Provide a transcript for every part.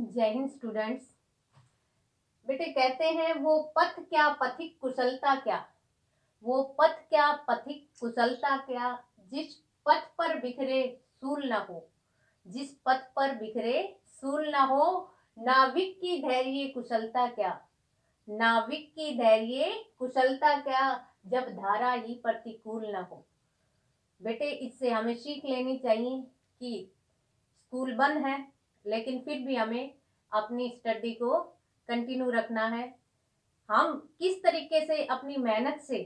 जय हिंद स्टूडेंट्स। बेटे कहते हैं वो पथ क्या पथिक कुशलता क्या, वो पथ क्या पथिक कुशलता क्या, जिस पथ पर बिखरे सूल न हो, जिस पथ पर बिखरे सूल न हो, नाविक की धैर्य कुशलता क्या, नाविक की धैर्य कुशलता क्या, जब धारा ही प्रतिकूल न हो। बेटे इससे हमें सीख लेनी चाहिए कि स्कूल बंद है लेकिन फिर भी हमें अपनी स्टडी को कंटिन्यू रखना है। हम किस तरीके से अपनी मेहनत से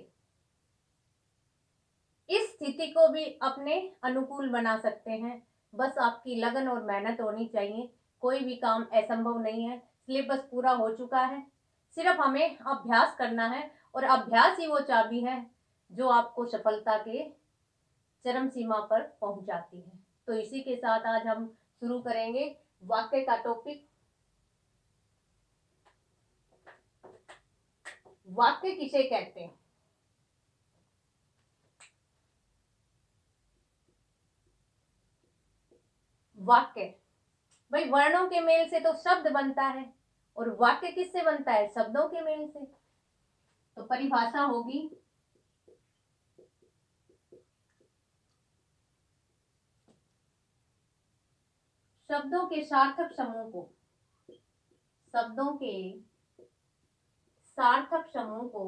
इस स्थिति को भी अपने अनुकूल बना सकते हैं। बस आपकी लगन और मेहनत होनी चाहिए। कोई भी काम असंभव नहीं है। सिलेबस पूरा हो चुका है, सिर्फ हमें अभ्यास करना है और अभ्यास ही वो चाबी है जो आपको सफलता के चरम सीमा पर पहुंचाती है। तो इसी के साथ आज हम शुरू करेंगे वाक्य का टॉपिक। वाक्य किसे कहते हैं? वाक्य भाई वर्णों के मेल से तो शब्द बनता है और वाक्य किससे बनता है? शब्दों के मेल से। तो परिभाषा होगी शब्दों के सार्थक समूह को, शब्दों के सार्थक समूह को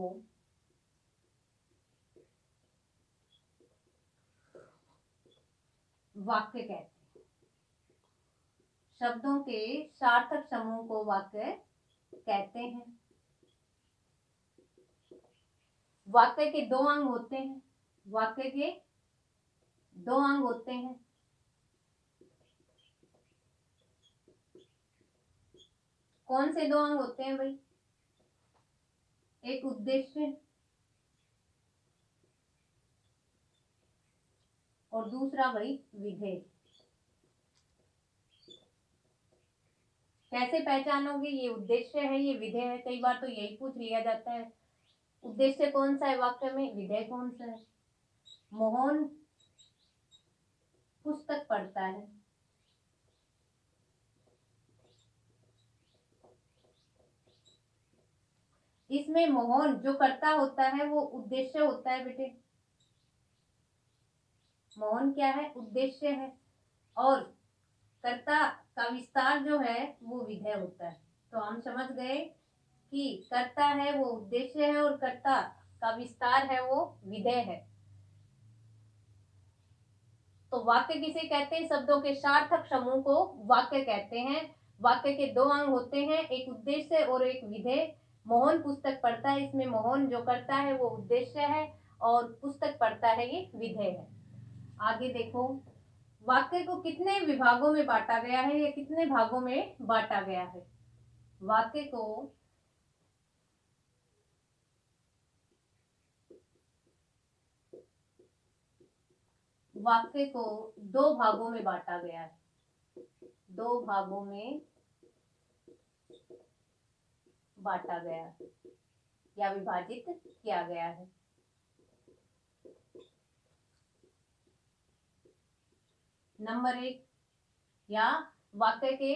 वाक्य कहते हैं। शब्दों के सार्थक समूह को वाक्य कहते हैं। वाक्य के दो अंग होते हैं। वाक्य के दो अंग होते हैं। कौन से दो अंग होते हैं भाई? एक उद्देश्य और दूसरा भाई विधेय। कैसे पहचानोगे ये उद्देश्य है ये विधेय है? कई बार तो यही पूछ लिया जाता है, उद्देश्य कौन सा है वाक्य में, विधेय कौन सा है। मोहन पुस्तक पढ़ता है। इसमें मोहन जो करता होता है वो उद्देश्य होता है बेटे। मोहन क्या है? उद्देश्य है। और कर्ता का विस्तार जो है वो विधेय होता है। तो हम समझ गए कि कर्ता है वो उद्देश्य है और कर्ता का विस्तार है वो विधेय है। तो वाक्य किसे कहते हैं? शब्दों के सार्थक समूह को वाक्य कहते हैं। वाक्य के दो अंग होते हैं, एक उद्देश्य और एक विधेय। मोहन पुस्तक पढ़ता है, इसमें मोहन जो करता है वो उद्देश्य है और पुस्तक पढ़ता है ये विधेय है। आगे देखो, वाक्य को कितने विभागों में बांटा गया है या कितने भागों में बांटा गया है? वाक्य को वाक्य को दो भागों में बांटा गया है। दो भागों में बांटा गया है या विभाजित किया गया है। नंबर एक, या वाक्य के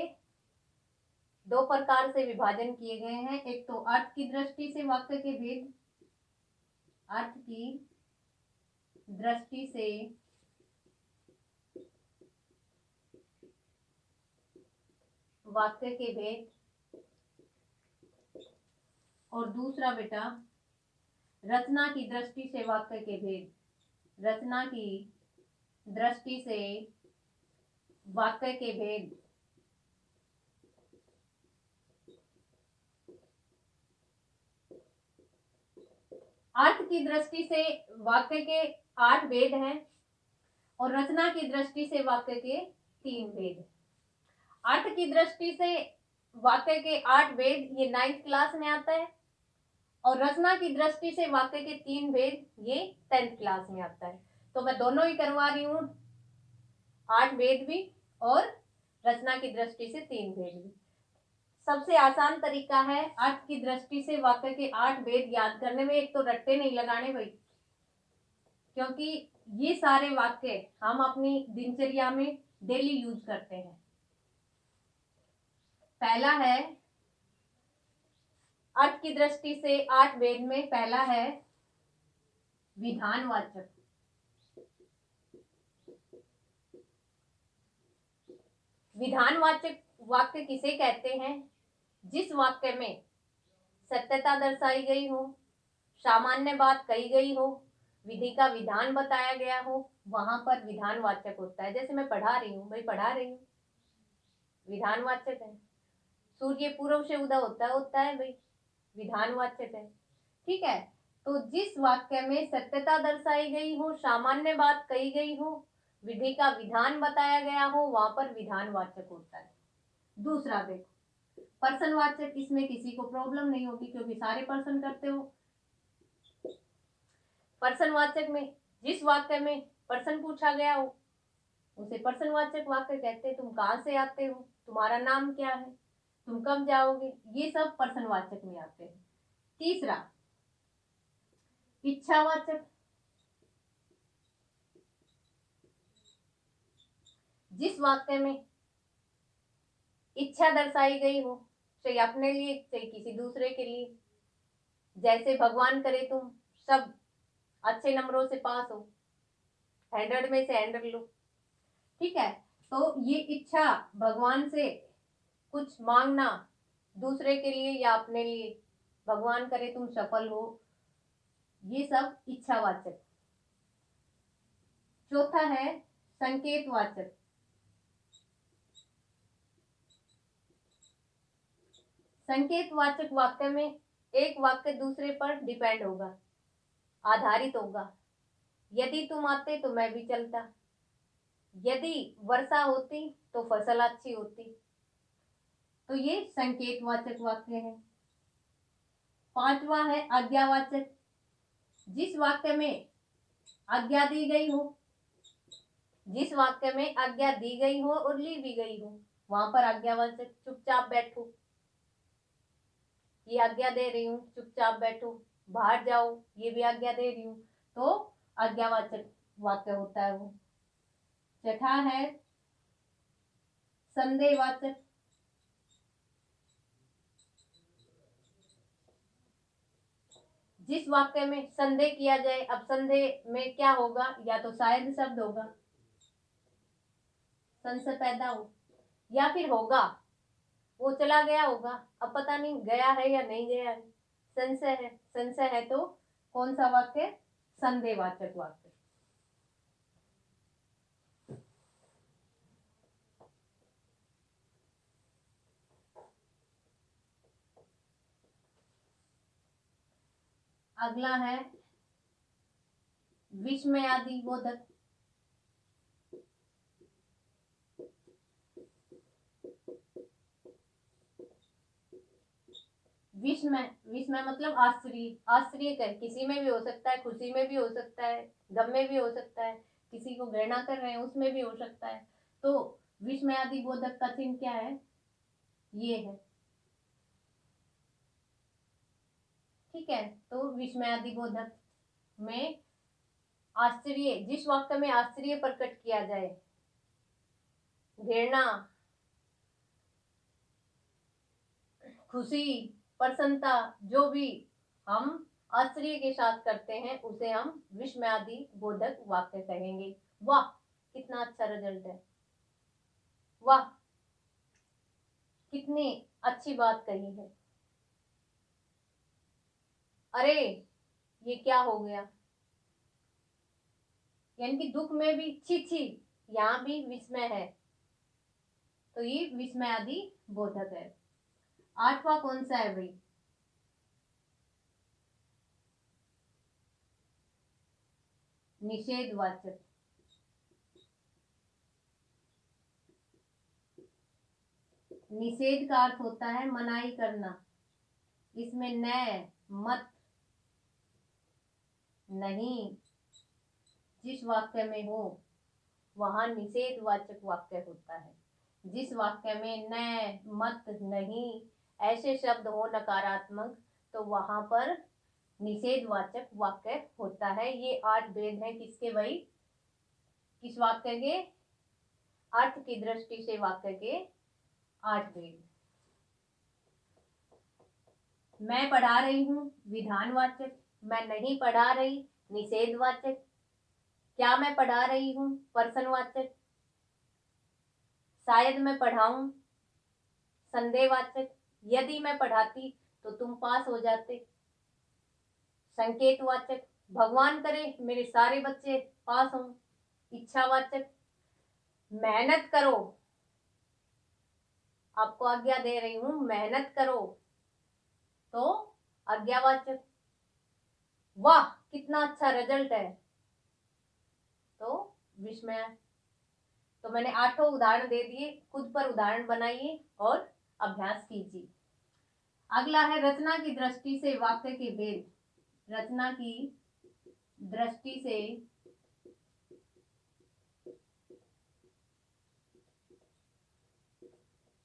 दो प्रकार से विभाजन किए गए हैं। एक तो अर्थ की दृष्टि से वाक्य के भेद, अर्थ की दृष्टि से वाक्य के भेद, और दूसरा बेटा रचना की दृष्टि से वाक्य के भेद। रचना की दृष्टि से वाक्य के भेद। अर्थ की दृष्टि से वाक्य के 8 भेद हैं और रचना की दृष्टि से वाक्य के 3 भेद। अर्थ की दृष्टि से वाक्य के 8 भेद ये 9th क्लास में आता है और रचना की दृष्टि से वाक्य के 3 भेद ये 10th क्लास में आता है। तो मैं दोनों ही करवा रही हूँ, 8 भेद भी और रचना की दृष्टि से 3 भेद भी। सबसे आसान तरीका है अर्थ की दृष्टि से वाक्य के 8 भेद याद करने में। एक तो रट्टे नहीं लगाने भाई, क्योंकि ये सारे वाक्य हम अपनी दिनचर्या में डेली यूज करते हैं। पहला है अर्थ की दृष्टि से 8 भेद में पहला है विधानवाचक। विधानवाचक वाक्य किसे कहते हैं? जिस वाक्य में सत्यता दर्शाई गई हो, सामान्य बात कही गई हो, विधि का विधान बताया गया हो, वहां पर विधानवाचक होता है। जैसे मैं पढ़ा रही हूँ, भाई पढ़ा रही हूँ, विधानवाचक है। सूर्य पूर्व से उदय होता है भाई, विधानवाचक है। ठीक है, तो जिस वाक्य में सत्यता दर्शाई गई हो, सामान्य बात कही गई हो, विधि का विधान बताया गया हो, वहां पर विधानवाचक होता है। दूसरा देखो, पर्सनवाचक, इसमें किसी को प्रॉब्लम नहीं होगी क्योंकि सारे पर्सन करते हो। पर्सनवाचक में जिस वाक्य में पर्सन पूछा गया हो उसे पर्सनवाचक वाक्य कहते हैं। तुम कहाँ से आते हो, तुम्हारा नाम क्या है, तुम कब जाओगे, ये सब पर्सनवाचक में आते हैं। तीसरा इच्छावाचक, जिस वाक्य में इच्छा दर्शाई गई हो, चाहे अपने लिए चाहे किसी दूसरे के लिए। जैसे भगवान करे तुम सब अच्छे नंबरों से पास हो, 100 में से 100 लो। ठीक है, तो ये इच्छा भगवान से कुछ मांगना दूसरे के लिए या अपने लिए, भगवान करे तुम सफल हो, ये सब इच्छावाचक। चौथा है संकेतवाचक। संकेतवाचक वाक्य में एक वाक्य दूसरे पर डिपेंड होगा, आधारित होगा। यदि तुम आते तो मैं भी चलता, यदि वर्षा होती तो फसल अच्छी होती। तो ये संकेतवाचक वाक्य है। पांचवा है आज्ञावाचक, जिस वाक्य में आज्ञा दी गई हो, जिस वाक्य में आज्ञा दी गई हो और ली भी गई हो, वहां पर आज्ञावाचक। चुपचाप बैठो, ये आज्ञा दे रही हूँ, चुपचाप बैठो। बाहर जाओ, ये भी आज्ञा दे रही हूँ, तो आज्ञावाचक वाक्य होता है वो। छठा है संदेहवाचक, जिस वाक्य में संदेह किया जाए। अब संदेह में क्या होगा, या तो शायद शब्द होगा, संशय पैदा हो, या फिर होगा वो चला गया होगा, अब पता नहीं गया है या नहीं गया है, संशय है। संशय है तो कौन सा वाक्य? संदेहवाचक वाक्य। अगला है विस्मयादि बोधक। विस्मय, विस्मय मतलब आश्चर्य। आश्चर्य कर किसी में भी हो सकता है, खुशी में भी हो सकता है, गम में भी हो सकता है, किसी को घृणा कर रहे हैं उसमें भी हो सकता है। तो विस्मयादि बोधक का चिन्ह क्या है? ये है। ठीक है, तो विस्मयादि बोधक में आश्चर्य, जिस वाक्य में आश्चर्य प्रकट किया जाए, घृणा, खुशी, प्रसन्नता, जो भी हम आश्चर्य के साथ करते हैं उसे हम विस्मयादि बोधक वाक्य कहेंगे। वाह कितना अच्छा रिजल्ट है, वाह कितनी अच्छी बात कही है, अरे ये क्या हो गया। यानी कि दुख में भी छी छी, यहाँ भी विस्मय है, तो ये विस्मयादि बोधक है। आठवां कौन सा है भाई? निषेधवाचक। निषेध का अर्थ होता है मनाही करना। इसमें न, मत, नहीं जिस वाक्य में हो वहां निषेधवाचक वाक्य होता है। जिस वाक्य में न, मत, नहीं ऐसे शब्द हो नकारात्मक, तो वहां पर निषेधवाचक वाक्य होता है। ये 8 भेद है किसके भाई? किस वाक्य के? अर्थ की दृष्टि से वाक्य के 8 भेद। मैं पढ़ा रही हूँ विधानवाचक, मैं नहीं पढ़ा रही निषेधवाचक, क्या मैं पढ़ा रही हूँ प्रश्नवाचक, शायद मैं पढ़ाऊं संदेहवाचक, यदि मैं पढ़ाती तो तुम पास हो जाते संकेतवाचक, भगवान करे मेरे सारे बच्चे पास हों इच्छावाचक, मेहनत करो, आपको आज्ञा दे रही हूं मेहनत करो तो आज्ञावाचक, वाह कितना अच्छा रिजल्ट है तो विस्मय। तो मैंने 8 उदाहरण दे दिए, खुद पर उदाहरण बनाइए और अभ्यास कीजिए। अगला है रचना की दृष्टि से वाक्य के भेद। रचना की दृष्टि से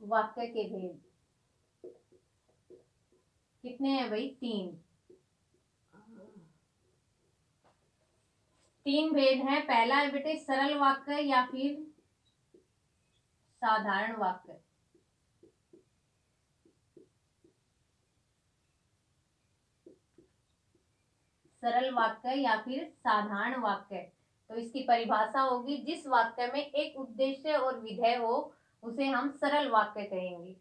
वाक्य के भेद कितने हैं भाई? 3 भेद हैं। पहला है बेटे सरल वाक्य या फिर साधारण वाक्य। सरल वाक्य या फिर साधारण वाक्य, तो इसकी परिभाषा होगी जिस वाक्य में एक उद्देश्य और विधेय हो उसे हम सरल वाक्य कहेंगे।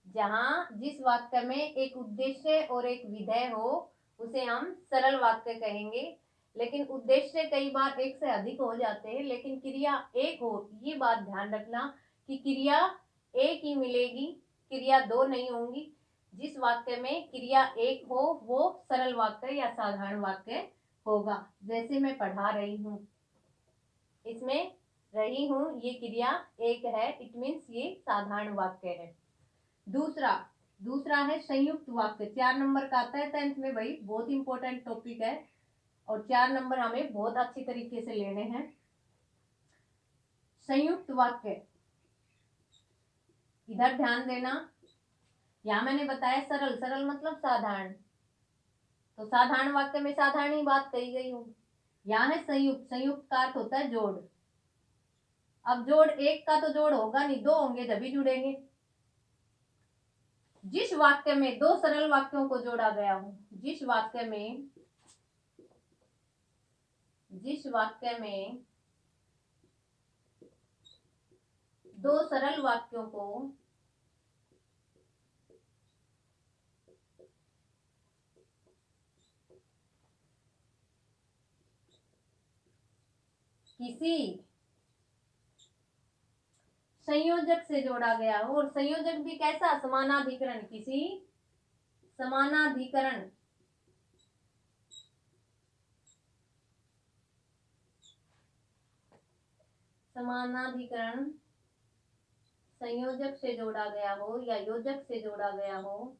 जहां जिस वाक्य में एक उद्देश्य और एक विधेय हो उसे हम सरल वाक्य कहेंगे। लेकिन उद्देश्य कई बार एक से अधिक हो जाते हैं, लेकिन क्रिया एक हो, ये बात ध्यान रखना कि क्रिया एक ही मिलेगी, क्रिया 2 नहीं होंगी। जिस वाक्य में क्रिया एक हो वो सरल वाक्य या साधारण वाक्य होगा। जैसे मैं पढ़ा रही हूँ, इसमें रही हूँ ये क्रिया एक है, इट मीन्स ये साधारण वाक्य है। दूसरा है संयुक्त वाक्य। 4 नंबर का आता है 10th में भाई, बहुत इंपॉर्टेंट टॉपिक है और 4 नंबर हमें बहुत अच्छी तरीके से लेने हैं। संयुक्त वाक्य, इधर ध्यान देना। यहां मैंने बताया सरल, सरल मतलब साधारण, तो साधारण वाक्य में साधारण ही बात कही गई होगी। यहाँ है संयुक्त, संयुक्त का अर्थ होता है जोड़। अब जोड़ एक का तो जोड़ होगा नहीं, 2 होंगे तभी जुड़ेंगे। जिस वाक्य में 2 सरल वाक्यों को जोड़ा गया हो, जिस वाक्य में 2 सरल वाक्यों को किसी संयोजक से जोड़ा गया हो, और संयोजक भी कैसा? समानाधिकरण, किसी समानाधिकरण संयोजक से जोड़ा गया हो या योजक से जोड़ा गया हो,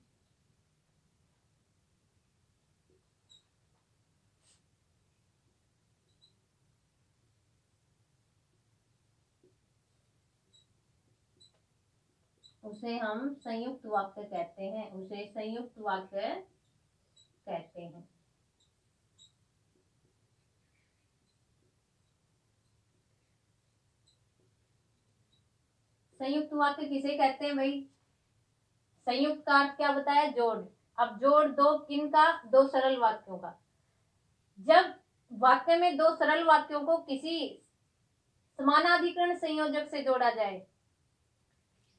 उसे हम संयुक्त वाक्य कहते हैं, उसे संयुक्त वाक्य कहते हैं। संयुक्त वाक्य किसे कहते हैं भाई? संयुक्त का अर्थ क्या बताया? जोड़। अब जोड़ 2 किन का? 2 सरल वाक्यों का। जब वाक्य में 2 सरल वाक्यों को किसी समानाधिकरण संयोजक से जोड़ा जाए,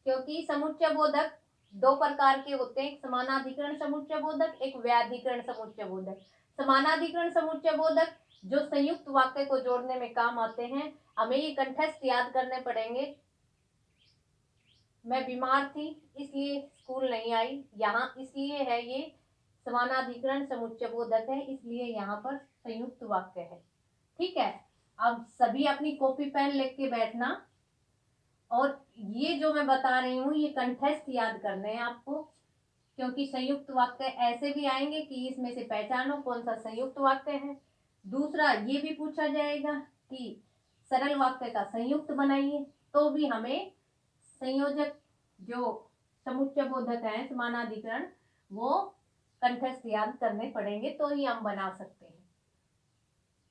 क्योंकि समुच्चय बोधक 2 प्रकार के होते हैं, एक समानाधिकरण समुच्चय बोधक, एक व्याधिकरण समुच्चय बोधक। समानाधिकरण समुच्चय बोधक जो संयुक्त वाक्य को जोड़ने में काम आते हैं, हमें ये कंठस्थ याद करने पड़ेंगे। मैं बीमार थी इसलिए स्कूल नहीं आई, यहाँ इसलिए है ये समानाधिकरण समुच्चय बोधक है, इसलिए यहाँ पर संयुक्त वाक्य है। ठीक है, अब सभी अपनी कॉपी पेन लेके बैठना, और ये जो मैं बता रही हूँ ये कंठस्थ याद करने हैं आपको, क्योंकि संयुक्त वाक्य ऐसे भी आएंगे कि इसमें से पहचानो कौन सा संयुक्त वाक्य है। दूसरा ये भी पूछा जाएगा कि सरल वाक्य का संयुक्त बनाइए, तो भी हमें संयोजक जो समुच्चय बोधक है समानाधिकरण वो कंठस्थ याद करने पड़ेंगे, तो ही हम बना सकते हैं।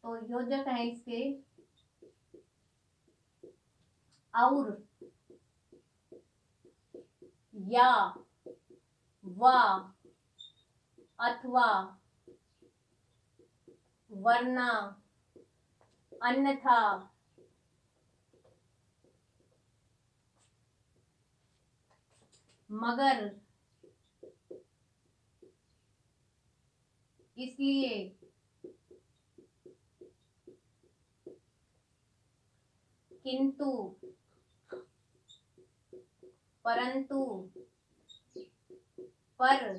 तो योजक है इसके और, या, वा, अथवा वरना अन्यथा मगर इसलिए किंतु परंतु पर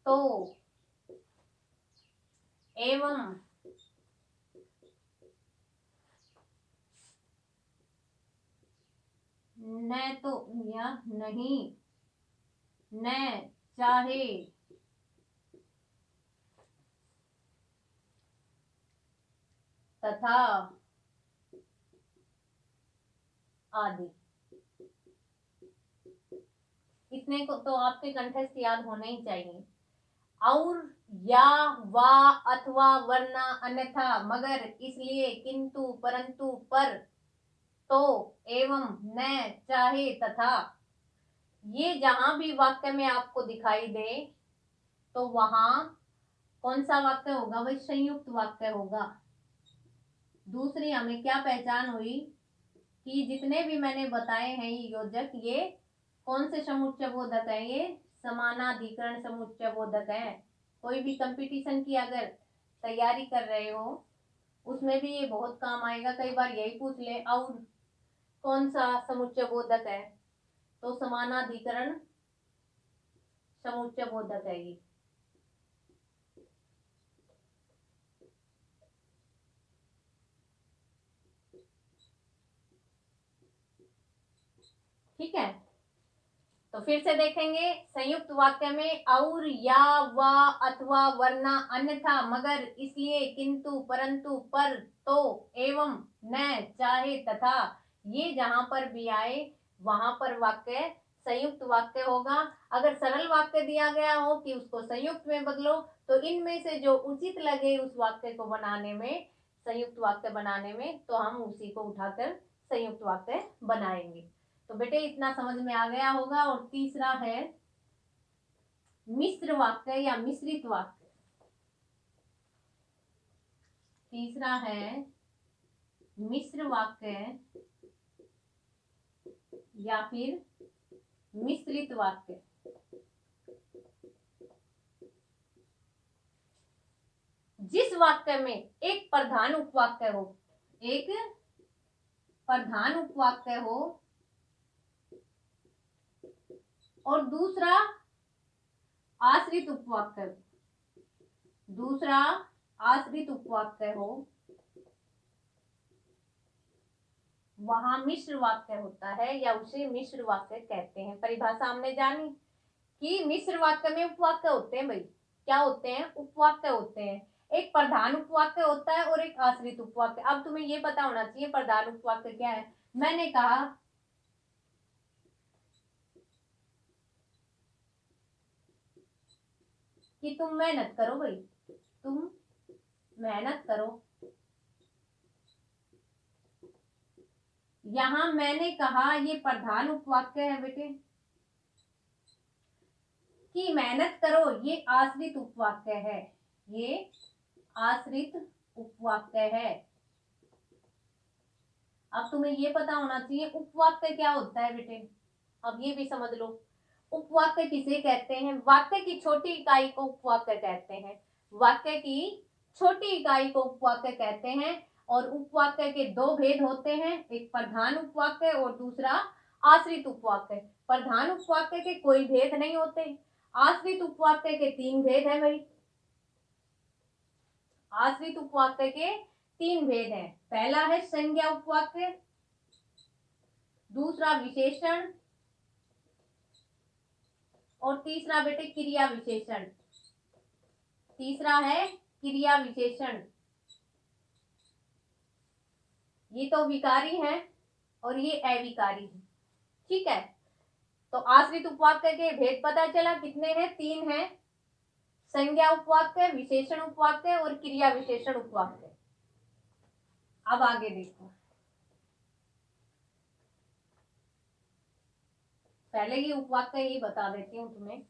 तो एवं न तो या नहीं न चाहे तथा आदि। इतने को तो आपके कंठस्थ याद होने ही चाहिए। और या वा अथवा वरना अन्यथा मगर इसलिए किंतु परंतु पर तो एवं न चाहे तथा, ये जहां भी वाक्य में आपको दिखाई दे तो वहां कौन सा वाक्य होगा? वही संयुक्त वाक्य होगा। दूसरी हमें क्या पहचान हुई कि जितने भी मैंने बताए हैं ये योजक, ये कौन से समुच्चय बोधक है? ये समानाधिकरण समुच्चय बोधक है। कोई भी कंपटीशन की अगर तैयारी कर रहे हो उसमें भी ये बहुत काम आएगा। कई बार यही पूछ ले और कौन सा समुच्चय बोधक है, तो समानाधिकरण समुच्चय बोधक है ये। ठीक है, तो फिर से देखेंगे संयुक्त वाक्य में और या वा अथवा वरना अन्यथा मगर इसलिए किंतु परंतु पर तो एवं न चाहे तथा, ये जहां पर भी आए वहां पर वाक्य संयुक्त वाक्य होगा। अगर सरल वाक्य दिया गया हो कि उसको संयुक्त में बदलो तो इनमें से जो उचित लगे उस वाक्य को बनाने में, संयुक्त वाक्य बनाने में, तो हम उसी को उठाकर संयुक्त वाक्य बनाएंगे। तो बेटे इतना समझ में आ गया होगा। और तीसरा है मिश्र वाक्य या मिश्रित वाक्य। तीसरा है मिश्र वाक्य या फिर मिश्रित वाक्य। जिस वाक्य में एक प्रधान उपवाक्य हो, एक प्रधान उपवाक्य हो और दूसरा आश्रित उपवाक्य, दूसरा आश्रित उपवाक्य हो, वहां मिश्र वाक्य होता है या उसे मिश्र वाक्य कहते हैं। परिभाषा हमने जानी कि मिश्र वाक्य में उपवाक्य होते हैं। भाई क्या होते हैं? उपवाक्य होते हैं। एक प्रधान उपवाक्य होता है और एक आश्रित उपवाक्य। अब तुम्हें ये पता होना चाहिए प्रधान उपवाक्य क्या है। मैंने कहा कि तुम मेहनत करो, भाई तुम मेहनत करो। यहां मैंने कहा ये प्रधान उपवाक्य है बेटे कि मेहनत करो, ये आश्रित उपवाक्य है, ये आश्रित उपवाक्य है। अब तुम्हें ये पता होना चाहिए उपवाक्य क्या होता है बेटे। अब ये भी समझ लो उपवाक्य किसे कहते हैं। वाक्य की छोटी इकाई को उपवाक्य कहते हैं। वाक्य की छोटी इकाई को उपवाक्य कहते हैं। और उपवाक्य के दो भेद होते हैं, एक प्रधान उपवाक्य और दूसरा आश्रित उपवाक्य। प्रधान उपवाक्य के कोई भेद नहीं होते, आश्रित उपवाक्य के तीन भेद हैं भाई। आश्रित उपवाक्य के तीन भेद हैं। पहला है संज्ञा उपवाक्य, दूसरा विशेषण और तीसरा बेटे क्रिया विशेषण। तीसरा है क्रिया विशेषण। ये तो विकारी है और ये अविकारी है। ठीक है, तो आश्रित उपवाक्य के भेद पता चला कितने हैं? तीन हैं। संज्ञा उपवाक्य, विशेषण उपवाक्य और क्रिया विशेषण उपवाक्य। अब आगे देखो, पहले ये उपवाक्य ही बता देती हूँ तुम्हें।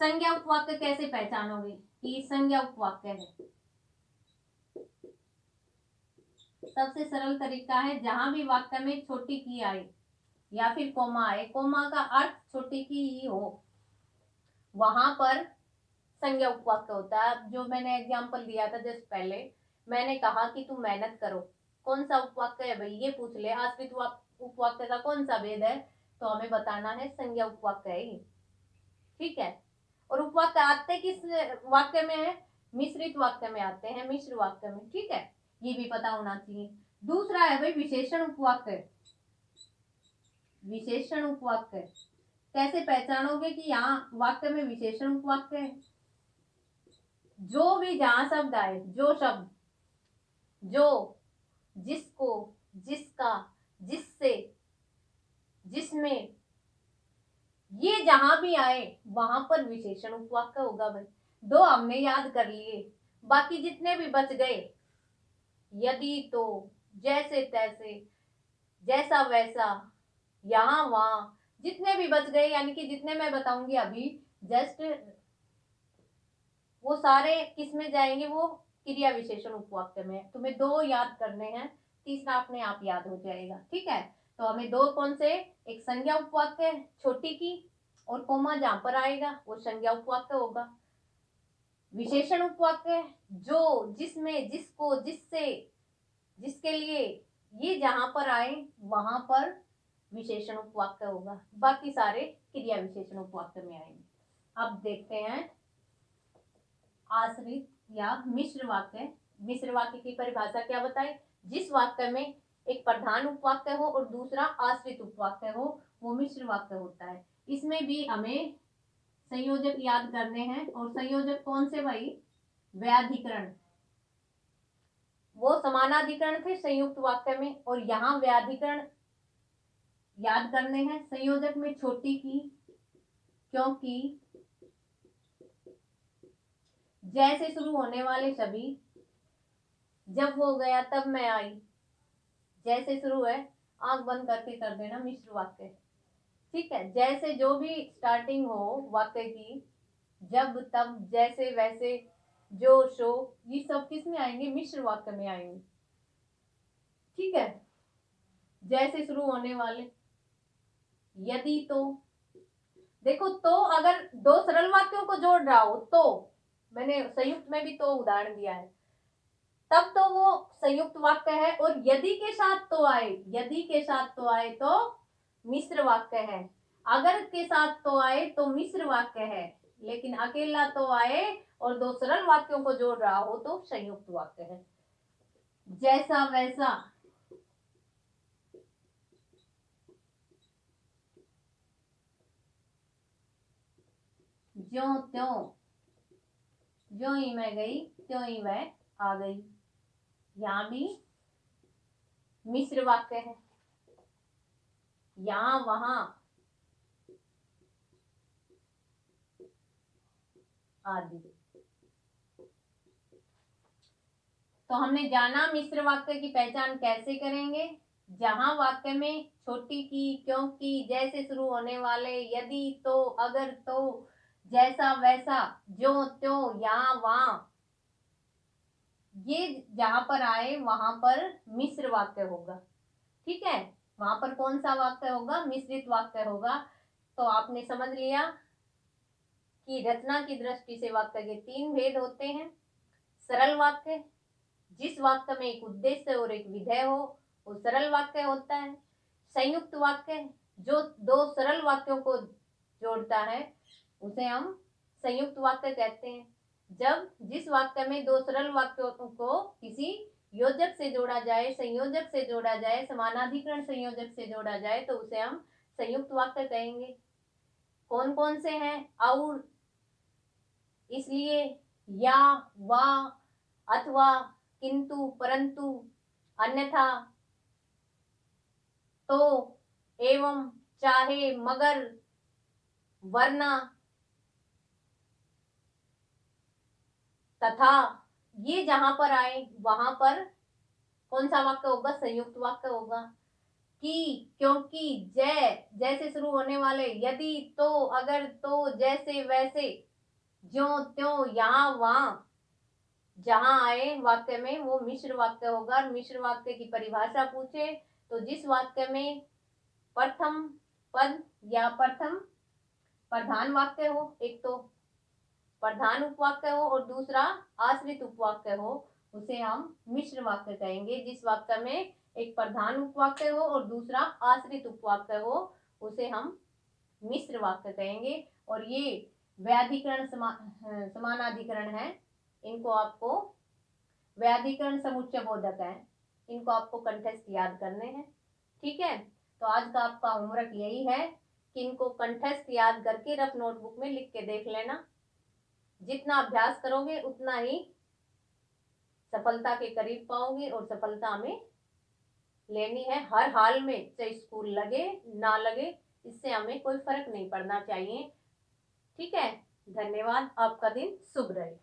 संज्ञा उपवाक्य कैसे पहचानोगे कि संज्ञा उपवाक्य है? सबसे सरल तरीका है, जहां भी वाक्य में छोटी की आए या फिर कोमा आए, कोमा का अर्थ छोटी की ही हो, वहां पर संज्ञा उपवाक्य होता है। जो मैंने एग्जाम्पल दिया था जस्ट पहले, मैंने कहा कि तुम मेहनत करो, कौन सा उपवाक्य है भाई, ये पूछ ले आश्रित उपवाक्य का कौन सा भेद है, तो हमें बताना है संज्ञा उपवाक्य है, ठीक है। और उपवाक्य आते किस वाक्य में है? मिश्रित वाक्य में आते हैं, मिश्र वाक्य में, ठीक है, ये भी पता होना चाहिए। दूसरा है भाई विशेषण उपवाक्य। विशेषण उपवाक्य कैसे पहचानोगे कि यहाँ वाक्य में विशेषण उपवाक्य है? जो भी जहां शब्द आए, जो शब्द, जो, जिसको, जिसका, जिससे, जिसमें, ये जहां भी आए वहां पर विशेषण उपवाक्य होगा भाई। दो हमने याद कर लिए, बाकी जितने भी बच गए, यदि, तो, जैसे तैसे, जैसा वैसा, यहाँ वहां, जितने भी बच गए, यानी कि जितने मैं बताऊंगी अभी जस्ट, वो सारे किस में जाएंगे? वो क्रिया विशेषण उपवाक्य में। तुम्हें दो याद करने हैं, तीसरा अपने आप याद हो जाएगा, ठीक है। तो हमें दो कौन से? एक संज्ञा उपवाक्य छोटी की, और कोमा जहां पर आएगा वो संज्ञा उपवाक्य होगा। विशेषण उपवाक्य जो, जिसमें, जिसको, जिससे, जिसके लिए, ये जहां पर आए वहां पर विशेषण उपवाक्य होगा, बाकी सारे क्रिया विशेषण उपवाक्य में आएंगे। अब देखते हैं आश्रित या मिश्र वाक्य। मिश्र वाक्य की परिभाषा क्या बताए? जिस वाक्य में एक प्रधान उपवाक्य हो और दूसरा आश्रित उपवाक्य हो, वो मिश्र वाक्य होता है। इसमें भी हमें संयोजक याद करने हैं, और संयोजक कौन से भाई? व्याधिकरण। वो समानाधिकरण थे संयुक्त वाक्य में, और यहाँ व्याधिकरण याद करने हैं। संयोजक में छोटी की, क्योंकि, जैसे शुरू होने वाले सभी, जब वो गया तब मैं आई, जैसे शुरू है, आंख बंद करके कर देना, मिश्र वाक्य, ठीक है। जैसे जो भी स्टार्टिंग हो वाक्य की, जब, तब, जैसे, वैसे, जो, शो, ये सब किस में आएंगे? मिश्र वाक्य में आएंगे, ठीक है। जैसे शुरू होने वाले, यदि, तो, देखो, तो अगर दो सरल वाक्यों को जोड़ रहा हो, तो मैंने संयुक्त में भी तो उदाहरण दिया है, तब तो वो संयुक्त वाक्य है। और यदि के साथ तो आए, यदि के साथ तो आए तो मिश्र वाक्य है। अगर के साथ तो आए तो मिश्र वाक्य है, लेकिन अकेला तो आए और दो सरल वाक्यों को जोड़ रहा हो तो संयुक्त वाक्य है। जैसा वैसा, ज्यों त्यों, ज्यों ही मैं गई त्यों ही वह आ गई, यहाँ भी मिश्र वाक्य है। यहाँ वहां आदि। तो हमने जाना मिश्र वाक्य की पहचान कैसे करेंगे? जहां वाक्य में छोटी की, क्योंकि, जैसे शुरू होने वाले, यदि, तो, अगर, तो, जैसा वैसा, जो त्यों, यहाँ वहां, ये जहां पर आए वहां पर मिश्र वाक्य होगा, ठीक है। वहां पर कौन सा वाक्य होगा? मिश्रित वाक्य होगा। तो आपने समझ लिया कि रचना की दृष्टि से वाक्य के तीन भेद होते हैं। सरल वाक्य, जिस वाक्य में एक उद्देश्य और एक विधेय हो, वो सरल वाक्य होता है। संयुक्त वाक्य, जो दो सरल वाक्यों को जोड़ता है, उसे हम संयुक्त वाक्य कहते हैं। जब जिस वाक्य में दो सरल वाक्यों को किसी योजक से जोड़ा जाए, संयोजक से जोड़ा जाए, समानाधिकरण संयोजक से जोड़ा जाए, तो उसे हम संयुक्त वाक्य कहेंगे। कौन कौन से हैं? और, इसलिए, या, वा, अथवा, किंतु, परंतु, अन्यथा, तो, एवं, चाहे, मगर, वरना, तथा, ये जहां पर आए वहां पर कौन सा वाक्य होगा? संयुक्त वाक्य होगा। कि, क्योंकि, जैसे शुरू होने वाले, यदि, तो, अगर, तो, जैसे वैसे, ज्यों त्यों यहाँ वहाँ जहां आए वाक्य में वो मिश्र वाक्य होगा। और मिश्र वाक्य की परिभाषा पूछे तो जिस वाक्य में प्रथम पद या प्रथम प्रधान वाक्य हो, एक तो प्रधान उपवाक्य हो और दूसरा आश्रित उपवाक्य हो, उसे हम मिश्र वाक्य कहेंगे। जिस वाक्य में एक प्रधान उपवाक्य हो और दूसरा आश्रित उपवाक्य हो, उसे हम मिश्र वाक्य कहेंगे। और ये व्याधिकरण समानाधिकरण है। इनको आपको व्याधिकरण समुच्चय बोधक है, इनको आपको कंठस्थ याद करने हैं। ठीक है, तो आज का आपका होमवर्क यही है कि इनको कंठस्थ याद करके रफ नोटबुक में लिख के देख लेना। जितना अभ्यास करोगे उतना ही सफलता के करीब पाओगे, और सफलता हमें लेनी है हर हाल में, चाहे स्कूल लगे ना लगे, इससे हमें कोई फर्क नहीं पड़ना चाहिए। ठीक है, धन्यवाद। आपका दिन शुभ रहे।